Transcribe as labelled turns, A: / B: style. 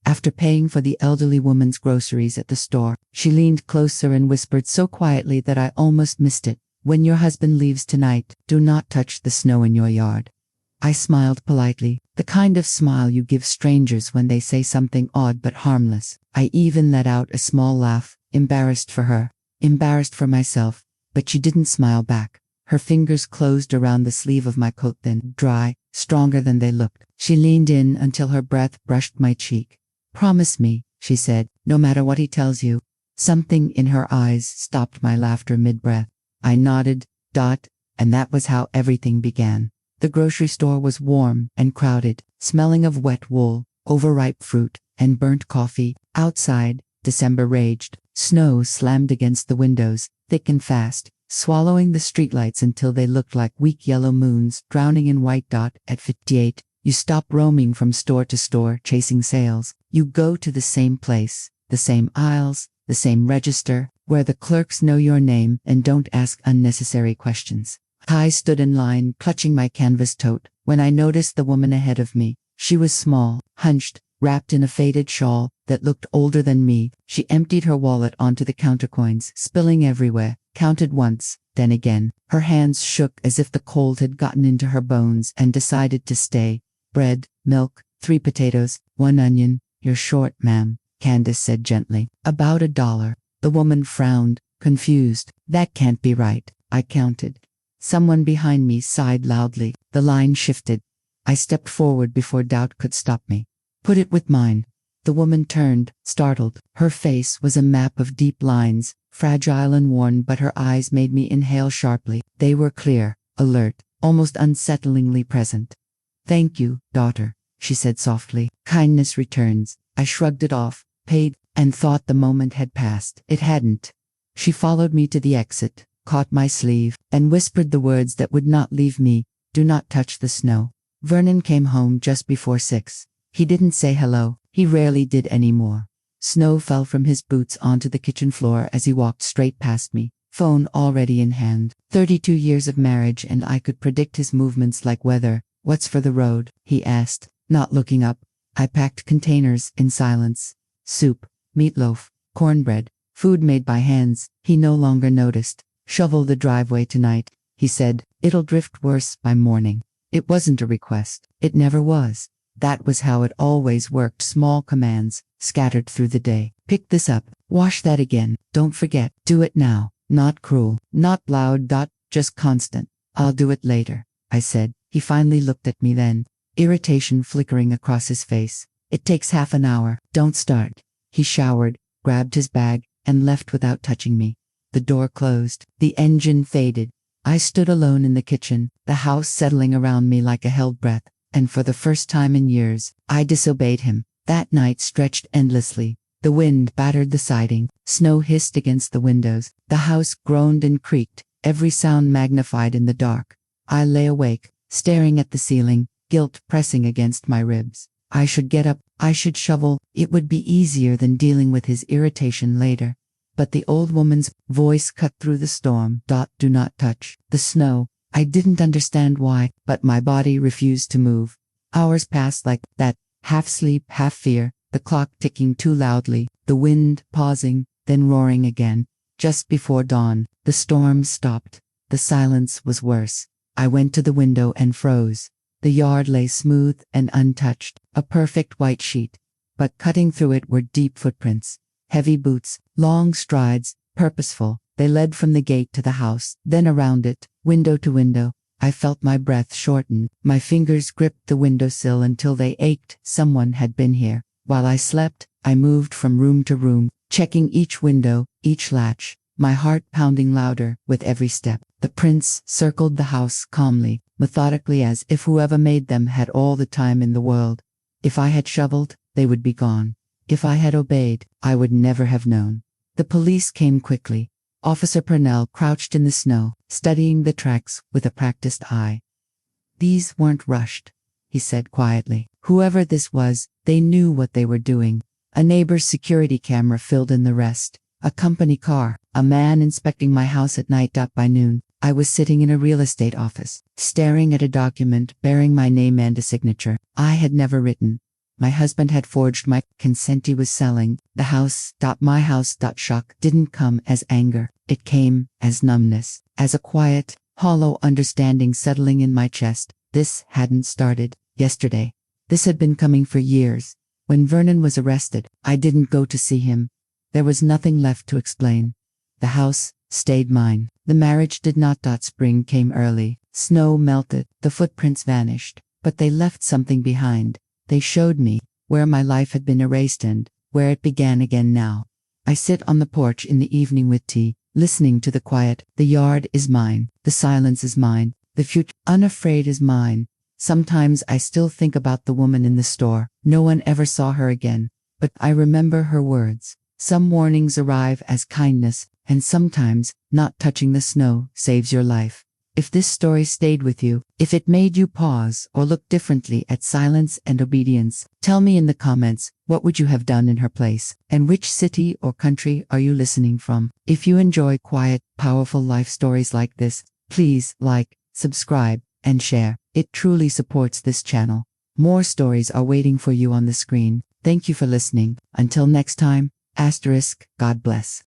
A: After paying for the elderly woman's groceries at the store, she leaned closer and whispered so quietly that I almost missed it. "When your husband leaves tonight, do not touch the snow in your yard." I smiled politely, the kind of smile you give strangers when they say something odd but harmless. I even let out a small laugh, embarrassed for her, embarrassed for myself, but she didn't smile back. Her fingers closed around the sleeve of my coat, then dry, stronger than they looked. She leaned in until her breath brushed my cheek. "Promise me," she said, "no matter what he tells you." Something in her eyes stopped my laughter mid-breath. I nodded, and that was how everything began. The grocery store was warm and crowded, smelling of wet wool, overripe fruit, and burnt coffee. Outside, December raged. Snow slammed against the windows, thick and fast, swallowing the streetlights until they looked like weak yellow moons drowning in white. At 58, you stop roaming from store to store chasing sales. You go to the same place, the same aisles, the same register, where the clerks know your name and don't ask unnecessary questions. I stood in line, clutching my canvas tote, when I noticed the woman ahead of me. She was small, hunched, wrapped in a faded shawl that looked older than me. She emptied her wallet onto the countercoins, spilling everywhere, counted once, then again. Her hands shook as if the cold had gotten into her bones and decided to stay. "Bread, milk, 3 potatoes, 1 onion." "You're short, ma'am," Candace said gently. "About $1. The woman frowned, confused. "That can't be right," I counted. Someone behind me sighed loudly. The line shifted. I stepped forward before doubt could stop me. "Put it with mine." The woman turned, startled. Her face was a map of deep lines, fragile and worn, but her eyes made me inhale sharply. They were clear, alert, almost unsettlingly present. "Thank you, daughter," she said softly. "Kindness returns." I shrugged it off, paid, and thought the moment had passed. It hadn't. She followed me to the exit, caught my sleeve, and whispered the words that would not leave me. "Do not touch the snow." Vernon came home just before 6. He didn't say hello. He rarely did anymore. Snow fell from his boots onto the kitchen floor as he walked straight past me, phone already in hand. 32 years of marriage, and I could predict his movements like weather. "What's for the road?" he asked, not looking up. I packed containers in silence. Soup, meatloaf, cornbread, food made by hands. He no longer noticed. "Shovel the driveway tonight," he said. "It'll drift worse by morning." It wasn't a request. It never was. That was how it always worked. Small commands, scattered through the day. "Pick this up. Wash that again. Don't forget. Do it now." Not cruel, not loud. Just constant. "I'll do it later," I said. He finally looked at me then, irritation flickering across his face. "It takes half an hour. Don't start." He showered, grabbed his bag, and left without touching me. The door closed. The engine faded. I stood alone in the kitchen, the house settling around me like a held breath, and for the first time in years, I disobeyed him. That night stretched endlessly. The wind battered the siding, snow hissed against the windows, the house groaned and creaked, every sound magnified in the dark. I lay awake, staring at the ceiling, guilt pressing against my ribs. I should get up, I should shovel. It would be easier than dealing with his irritation later. But the old woman's voice cut through the storm. "Do not touch the snow." I didn't understand why, but my body refused to move. Hours passed like that, half sleep, half fear, the clock ticking too loudly, the wind pausing, then roaring again. Just before dawn, the storm stopped. The silence was worse. I went to the window and froze. The yard lay smooth and untouched, a perfect white sheet. But cutting through it were deep footprints. Heavy boots, long strides, purposeful. They led from the gate to the house, then around it, window to window. I felt my breath shorten. My fingers gripped the windowsill until they ached. Someone had been here. While I slept, I moved from room to room, checking each window, each latch, my heart pounding louder with every step. The prints circled the house calmly, methodically, as if whoever made them had all the time in the world. If I had shoveled, they would be gone. If I had obeyed, I would never have known. The police came quickly. Officer Purnell crouched in the snow, studying the tracks with a practiced eye. "These weren't rushed," he said quietly. "Whoever this was, they knew what they were doing." A neighbor's security camera filled in the rest. A company car, a man inspecting my house at night. By noon, I was sitting in a real estate office, staring at a document bearing my name and a signature I had never written. My husband had forged my consent he was selling. The house. My house. Shock didn't come as anger. It came as numbness, as a quiet, hollow understanding settling in my chest. This hadn't started yesterday. This had been coming for years. When Vernon was arrested, I didn't go to see him. There was nothing left to explain. The house stayed mine. The marriage did not. Spring came early. Snow melted. The footprints vanished. But they left something behind. They showed me where my life had been erased and where it began again now. I sit on the porch in the evening with tea, listening to the quiet. The yard is mine. The silence is mine. The future, unafraid, is mine. Sometimes I still think about the woman in the store. No one ever saw her again. But I remember her words. Some warnings arrive as kindness, and sometimes not touching the snow saves your life. If this story stayed with you, if it made you pause or look differently at silence and obedience, tell me in the comments, what would you have done in her place? And which city or country are you listening from? If you enjoy quiet, powerful life stories like this, please like, subscribe, and share. It truly supports this channel. More stories are waiting for you on the screen. Thank you for listening. Until next time, *, God bless.